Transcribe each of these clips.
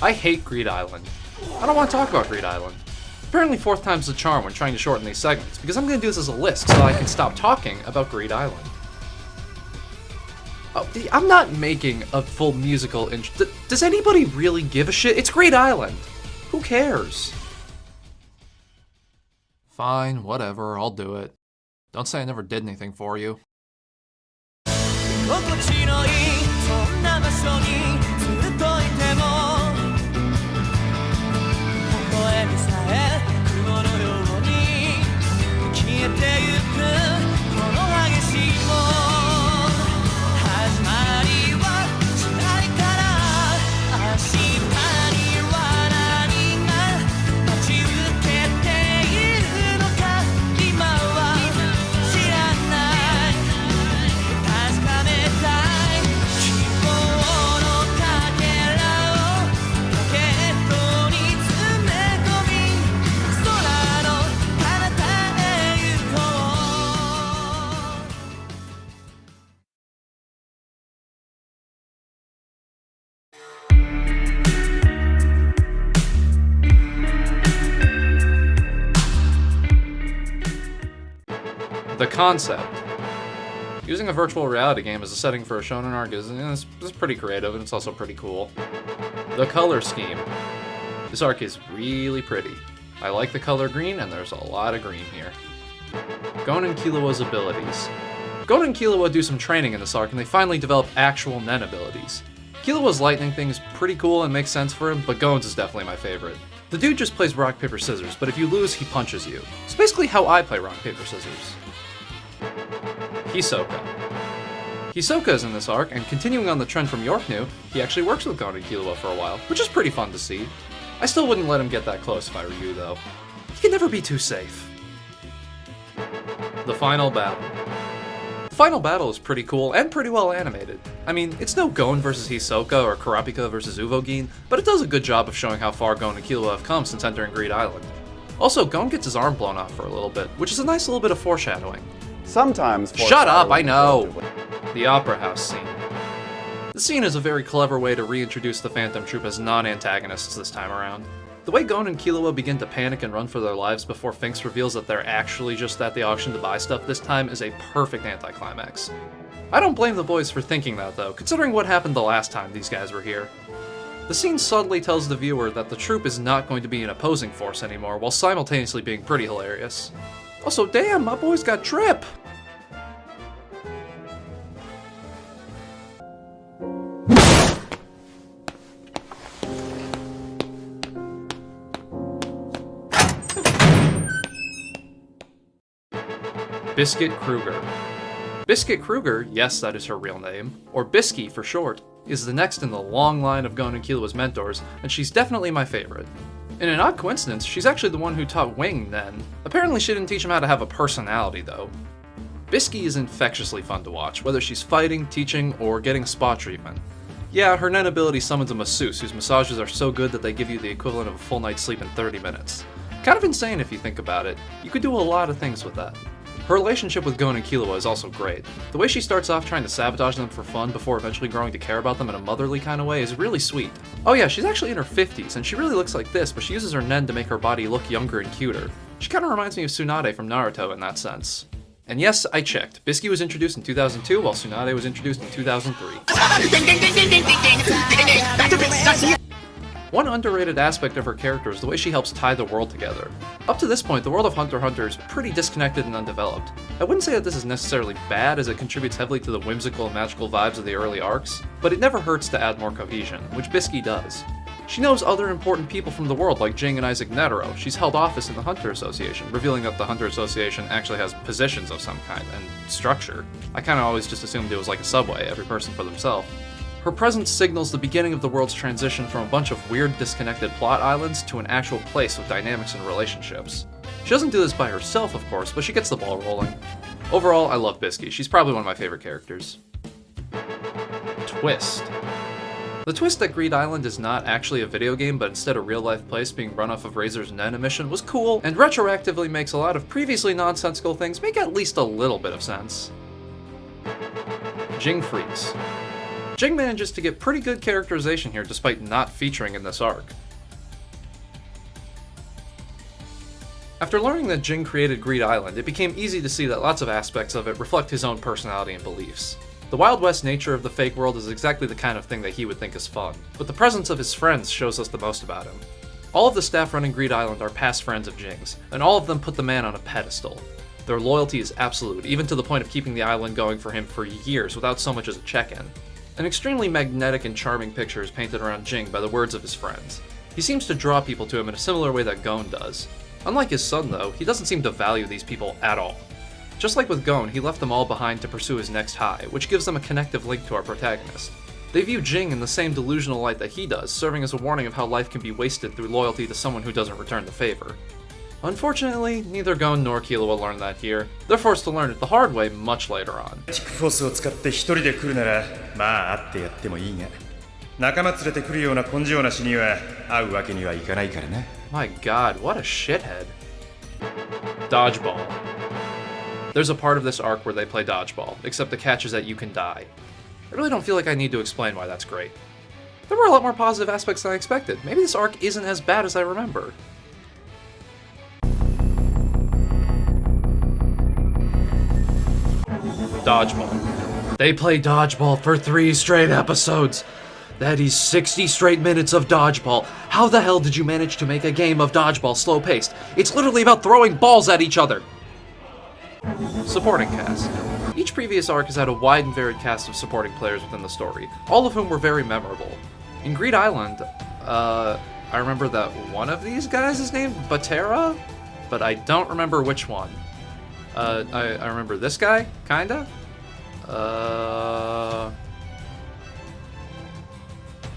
I hate Greed Island. I don't want to talk about Greed Island. Apparently 4th time's the charm when trying to shorten these segments, because I'm going to do this as a list so I can stop talking about Greed Island. Oh, I'm not making a full musical intro. Does anybody really give a shit? It's Greed Island. Who cares? Fine, whatever, I'll do it. Don't say I never did anything for you. The concept. Using a virtual reality game as a setting for a shonen arc is pretty creative, and it's also pretty cool. The color scheme. This arc is really pretty. I like the color green, and there's a lot of green here. Gon and Killua's abilities. Gon and Killua do some training in this arc, and they finally develop actual Nen abilities. Killua's lightning thing is pretty cool and makes sense for him, but Gon's is definitely my favorite. The dude just plays rock, paper, scissors, but if you lose, he punches you. It's basically how I play rock, paper, scissors. Hisoka. Hisoka is in this arc, and continuing on the trend from York New, he actually works with Gon and Killua for a while, which is pretty fun to see. I still wouldn't let him get that close if I were you, though. He can never be too safe. The final battle. The final battle is pretty cool and pretty well animated. I mean, it's no Gon versus Hisoka or Kurapika versus Uvogin, but it does a good job of showing how far Gon and Killua have come since entering Greed Island. Also, Gon gets his arm blown off for a little bit, which is a nice little bit of foreshadowing. Sometimes shut up, I know! The Opera House scene. The scene is a very clever way to reintroduce the Phantom Troupe as non-antagonists this time around. The way Gon and Killua begin to panic and run for their lives before Finks reveals that they're actually just at the auction to buy stuff this time is a perfect anticlimax. I don't blame the boys for thinking that though, considering what happened the last time these guys were here. The scene subtly tells the viewer that the troupe is not going to be an opposing force anymore, while simultaneously being pretty hilarious. Also, damn, my boy's got drip! Biscuit Kruger. Biscuit Kruger, yes, that is her real name, or Bisky for short, is the next in the long line of Gon and Killua's mentors, and she's definitely my favorite. In an odd coincidence, she's actually the one who taught Wing Nen. Apparently she didn't teach him how to have a personality, though. Bisky is infectiously fun to watch, whether she's fighting, teaching, or getting spa treatment. Yeah, her Nen ability summons a masseuse whose massages are so good that they give you the equivalent of a full night's sleep in 30 minutes. Kind of insane if you think about it. You could do a lot of things with that. Her relationship with Gon and Killua is also great. The way she starts off trying to sabotage them for fun before eventually growing to care about them in a motherly kind of way is really sweet. Oh yeah, she's actually in her 50s, and she really looks like this, but she uses her Nen to make her body look younger and cuter. She kinda reminds me of Tsunade from Naruto in that sense. And yes, I checked. Bisky was introduced in 2002, while Tsunade was introduced in 2003. One underrated aspect of her character is the way she helps tie the world together. Up to this point, the world of Hunter x Hunter is pretty disconnected and undeveloped. I wouldn't say that this is necessarily bad, as it contributes heavily to the whimsical and magical vibes of the early arcs, but it never hurts to add more cohesion, which Bisky does. She knows other important people from the world like Jing and Isaac Netero. She's held office in the Hunter Association, revealing that the Hunter Association actually has positions of some kind and structure. I kinda always just assumed it was like a subway, every person for themselves. Her presence signals the beginning of the world's transition from a bunch of weird, disconnected plot islands to an actual place with dynamics and relationships. She doesn't do this by herself, of course, but she gets the ball rolling. Overall, I love Bisky. She's probably one of my favorite characters. Twist. The twist that Greed Island is not actually a video game, but instead a real-life place being run off of Razor's Nen emission was cool, and retroactively makes a lot of previously nonsensical things make at least a little bit of sense. Jing freaks. Jing manages to get pretty good characterization here despite not featuring in this arc. After learning that Jing created Greed Island, it became easy to see that lots of aspects of it reflect his own personality and beliefs. The Wild West nature of the fake world is exactly the kind of thing that he would think is fun, but the presence of his friends shows us the most about him. All of the staff running Greed Island are past friends of Jing's, and all of them put the man on a pedestal. Their loyalty is absolute, even to the point of keeping the island going for him for years without so much as a check-in. An extremely magnetic and charming picture is painted around Jing by the words of his friends. He seems to draw people to him in a similar way that Gon does. Unlike his son, though, he doesn't seem to value these people at all. Just like with Gon, he left them all behind to pursue his next high, which gives them a connective link to our protagonist. They view Jing in the same delusional light that he does, serving as a warning of how life can be wasted through loyalty to someone who doesn't return the favor. Unfortunately, neither Gon nor Killua learn that here. They're forced to learn it the hard way much later on. My god, what a shithead. Dodgeball. There's a part of this arc where they play dodgeball, except the catch is that you can die. I really don't feel like I need to explain why that's great. There were a lot more positive aspects than I expected. Maybe this arc isn't as bad as I remember. Dodgeball. They play dodgeball for 3 straight episodes. That is 60 straight minutes of dodgeball. How the hell did you manage to make a game of dodgeball slow-paced? It's literally about throwing balls at each other. Supporting cast. Each previous arc has had a wide and varied cast of supporting players within the story, all of whom were very memorable. In Greed Island, I remember that one of these guys is named Batera, but I don't remember which one. I remember this guy, kinda.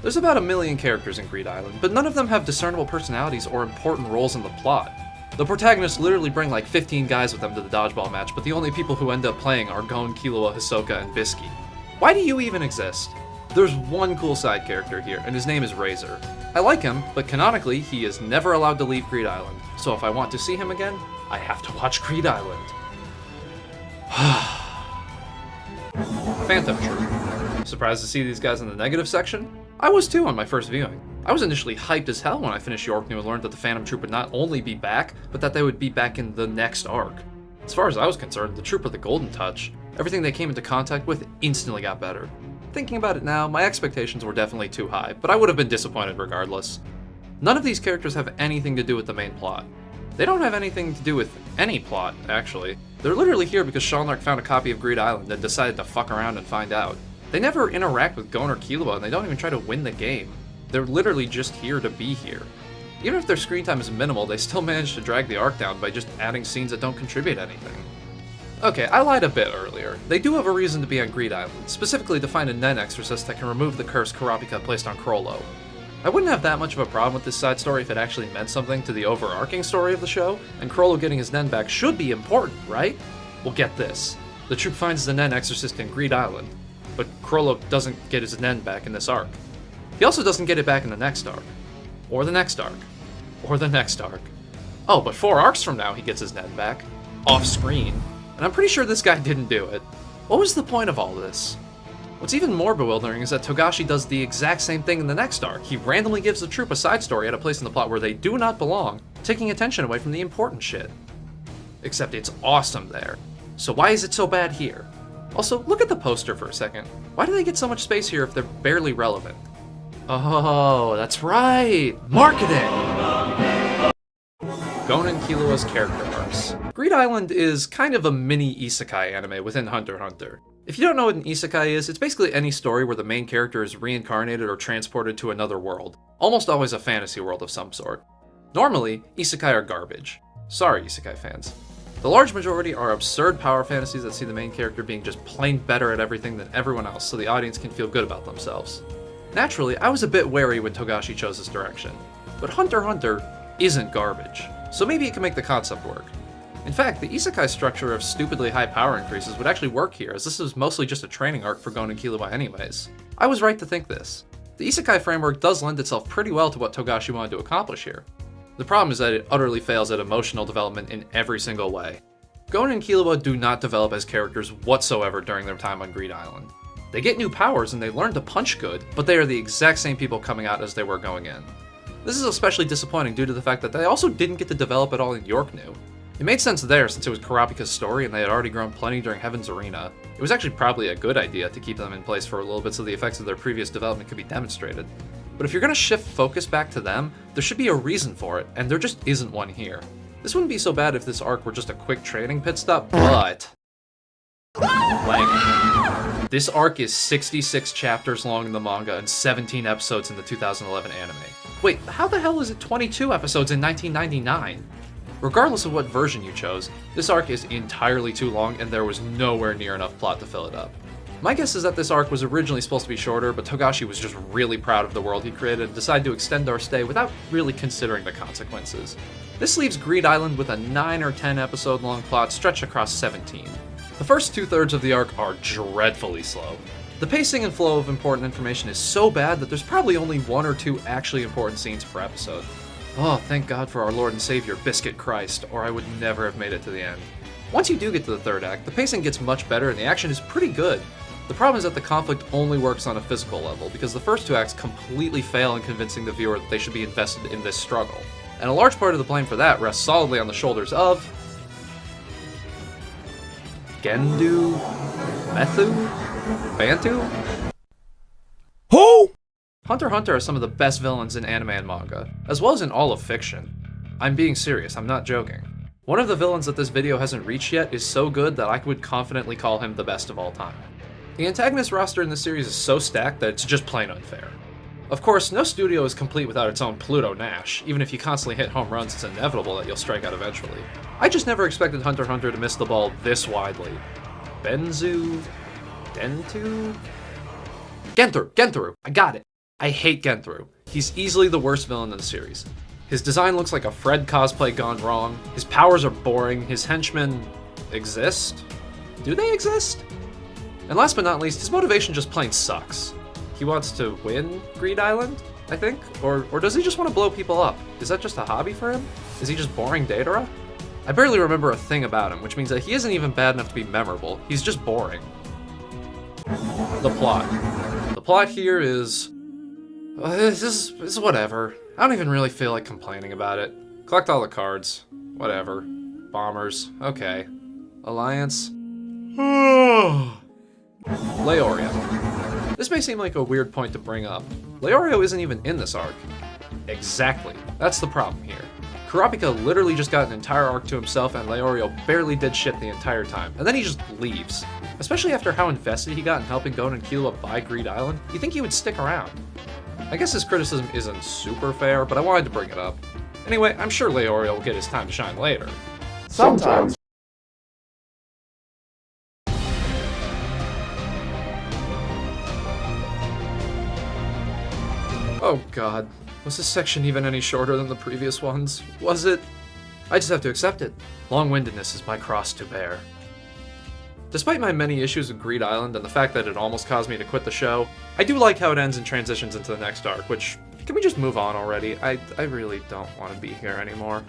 There's about 1 million characters in Greed Island, but none of them have discernible personalities or important roles in the plot. The protagonists literally bring like 15 guys with them to the dodgeball match, but the only people who end up playing are Gon, Killua, Hisoka, and Bisky. Why do you even exist? There's one cool side character here, and his name is Razor. I like him, but canonically, he is never allowed to leave Greed Island, so if I want to see him again, I have to watch Greed Island. Phantom Troop. Surprised to see these guys in the negative section? I was too on my first viewing. I was initially hyped as hell when I finished York New and learned that the Phantom Troop would not only be back, but that they would be back in the next arc. As far as I was concerned, the troop were the golden touch. Everything they came into contact with instantly got better. Thinking about it now, my expectations were definitely too high, but I would have been disappointed regardless. None of these characters have anything to do with the main plot. They don't have anything to do with any plot, actually. They're literally here because Shalnark found a copy of Greed Island and decided to fuck around and find out. They never interact with Gon or Killua, and they don't even try to win the game. They're literally just here to be here. Even if their screen time is minimal, they still manage to drag the arc down by just adding scenes that don't contribute anything. Okay, I lied a bit earlier. They do have a reason to be on Greed Island, specifically to find a Nen exorcist that can remove the curse Kurapika placed on Chrollo. I wouldn't have that much of a problem with this side story if it actually meant something to the overarching story of the show, and Chrollo getting his Nen back should be important, right? Well, get this. The troop finds the Nen exorcist in Greed Island, but Chrollo doesn't get his Nen back in this arc. He also doesn't get it back in the next arc. Or the next arc. Or the next arc. Oh, but 4 arcs from now he gets his Nen back. Off screen. And I'm pretty sure this guy didn't do it. What was the point of all this? What's even more bewildering is that Togashi does the exact same thing in the next arc. He randomly gives the troop a side story at a place in the plot where they do not belong, taking attention away from the important shit. Except it's awesome there. So why is it so bad here? Also, look at the poster for a second. Why do they get so much space here if they're barely relevant? Oh, that's right! Marketing! Gon and Killua's character arcs. Greed Island is kind of a mini isekai anime within Hunter x Hunter. If you don't know what an isekai is, it's basically any story where the main character is reincarnated or transported to another world. Almost always a fantasy world of some sort. Normally, isekai are garbage. Sorry, isekai fans. The large majority are absurd power fantasies that see the main character being just plain better at everything than everyone else so the audience can feel good about themselves. Naturally, I was a bit wary when Togashi chose this direction, but Hunter x Hunter isn't garbage, so maybe it can make the concept work. In fact, the isekai structure of stupidly high power increases would actually work here, as this is mostly just a training arc for Gon and Killua anyways. I was right to think this. The isekai framework does lend itself pretty well to what Togashi wanted to accomplish here. The problem is that it utterly fails at emotional development in every single way. Gon and Killua do not develop as characters whatsoever during their time on Greed Island. They get new powers and they learn to punch good, but they are the exact same people coming out as they were going in. This is especially disappointing due to the fact that they also didn't get to develop at all in York New. It made sense there since it was Kurapika's story and they had already grown plenty during Heaven's Arena. It was actually probably a good idea to keep them in place for a little bit so the effects of their previous development could be demonstrated. But if you're going to shift focus back to them, there should be a reason for it, and there just isn't one here. This wouldn't be so bad if this arc were just a quick training pit stop, but... like, this arc is 66 chapters long in the manga and 17 episodes in the 2011 anime. Wait, how the hell is it 22 episodes in 1999? Regardless of what version you chose, this arc is entirely too long and there was nowhere near enough plot to fill it up. My guess is that this arc was originally supposed to be shorter, but Togashi was just really proud of the world he created and decided to extend our stay without really considering the consequences. This leaves Greed Island with a 9 or 10 episode long plot stretched across 17. The first 2/3 of the arc are dreadfully slow. The pacing and flow of important information is so bad that there's probably only 1 or 2 actually important scenes per episode. Oh, thank God for our Lord and Savior, Biscuit Christ, or I would never have made it to the end. Once you do get to the third act, the pacing gets much better and the action is pretty good. The problem is that the conflict only works on a physical level, because the first 2 acts completely fail in convincing the viewer that they should be invested in this struggle. And a large part of the blame for that rests solidly on the shoulders of... Gendu? Methu? Bantu? Who? Hunter x Hunter are some of the best villains in anime and manga, as well as in all of fiction. I'm being serious, I'm not joking. One of the villains that this video hasn't reached yet is so good that I would confidently call him the best of all time. The antagonist roster in this series is so stacked that it's just plain unfair. Of course, no studio is complete without its own Pluto Nash. Even if you constantly hit home runs, it's inevitable that you'll strike out eventually. I just never expected Hunter x Hunter to miss the ball this widely. Benzu? Dentu? Genthru! I got it! I hate Genthru. He's easily the worst villain in the series. His design looks like a Fred cosplay gone wrong, his powers are boring, his henchmen... exist? Do they exist? And last but not least, his motivation just plain sucks. He wants to win Greed Island, I think? Or does he just want to blow people up? Is that just a hobby for him? Is he just boring Datara? I barely remember a thing about him, which means that he isn't even bad enough to be memorable. He's just boring. The plot. The plot here is... this is whatever. I don't even really feel like complaining about it. Collect all the cards. Whatever. Bombers. Okay. Alliance. Leorio. This may seem like a weird point to bring up. Leorio isn't even in this arc. Exactly. That's the problem here. Kurapika literally just got an entire arc to himself and Leorio barely did shit the entire time, and then he just leaves. Especially after how invested he got in helping Gon and Killua buy Greed Island, you'd think he would stick around. I guess his criticism isn't super fair, but I wanted to bring it up. Anyway, I'm sure Leorio will get his time to shine later. Sometimes. Oh god, was this section even any shorter than the previous ones? Was it? I just have to accept it. Long-windedness is my cross to bear. Despite my many issues with Greed Island and the fact that it almost caused me to quit the show, I do like how it ends and transitions into the next arc, which, can we just move on already? I really don't want to be here anymore.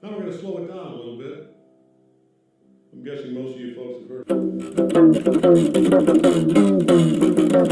Now we're going to slow it down a little bit. I'm guessing most of you folks have heard.